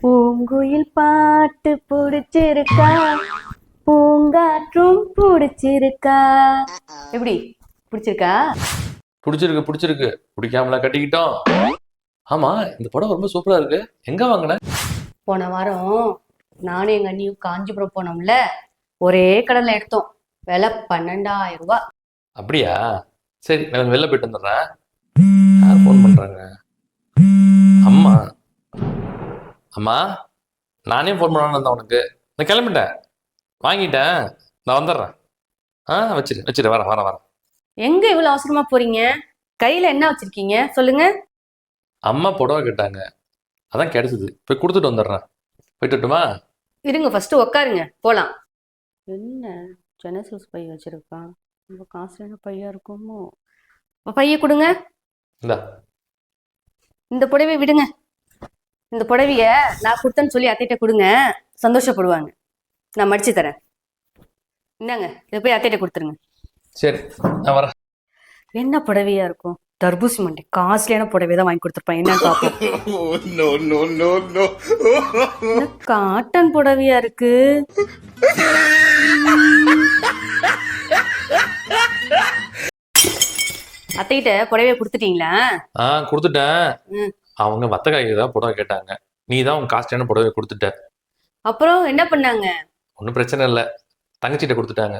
பூங்குயில் பாட்டு பிடிச்சிருக்கா, பூங்காற்றும் பிடிச்சிருக்கா. எப்படி பிடிச்சிருக்கா? பிடிச்சிருக்கு பிடிச்சிருக்கு, பிடிக்காமல கட்டிக்கிட்டோம். ஆமா, இந்த படம் ரொம்ப சூப்பரா இருக்கு. எங்க வாங்கின? போன வாரம் நானும் எங்க அண்ணியும் காஞ்சிபுரம் போனோம்ல, ஒரே கடையில எடுத்தோம். விலை 12,000 ரூபாய். அப்படியா? சரி, நான் வெளில போயிட்டு வந்துடுறேன். யார் ஃபோன் பண்றாங்க? அம்மா. அம்மா, நானே ஃபோன் பண்ணலான்னு இருந்தேன் உனக்கு. நான் கிளம்பிட்டேன், வாங்கிட்டேன், நான் வந்துடுறேன். வச்சிரு வச்சிரு, வரேன் வரேன் வரேன். எங்க இவ்வளவு அவசரமா போறீங்க? கையில என்ன வச்சிருக்கீங்க சொல்லுங்க. அம்மா புடவை கேட்டாங்க, அதான் கிடைச்சது. போய் கொடுத்துட்டு வந்துடுறேன். போயிட்டுமா? இருங்க, ஃபர்ஸ்ட் உட்காருங்க, போலாம். என்ன ஜெனசஸ் பை வச்சிருக்கான்? ரொம்ப காசுல பையா இருக்குமோ? பைய கொடுங்க. இந்தா. இந்த புடவை விடுங்க. இந்த புடவைய நான் கொடுத்தேன்னு சொல்லி அத்தைகிட்ட கொடுங்க, சந்தோஷப்படுவாங்க. நான் மடிச்சு தரேன். என்னங்க, இதை போய் அத்தைகிட்ட கொடுத்துருங்க. சரி, நான் வரேன். என்ன புடவையா இருக்கும்? தர்பூசி மண்டி காஸ்ட்லியான புடவை தான் வாங்கி கொடுத்துருப்பான். என்னன்னு பார்ப்போம். காட்டன் புடவையா இருக்கு. அத்தைகிட்ட புடவைய கொடுத்துட்டீங்களா? கொடுத்துட்டேன். அவங்க மத்த காய்க்கு தான் புடவை கேட்டாங்க, நீ தான் உங்க காஸ்ட்லியான புடவை கொடுத்துட்ட. அப்புறம் என்ன பண்ணாங்க? ஒன்றும் பிரச்சனை இல்லை, தங்கச்சிட்ட கொடுத்துட்டாங்க.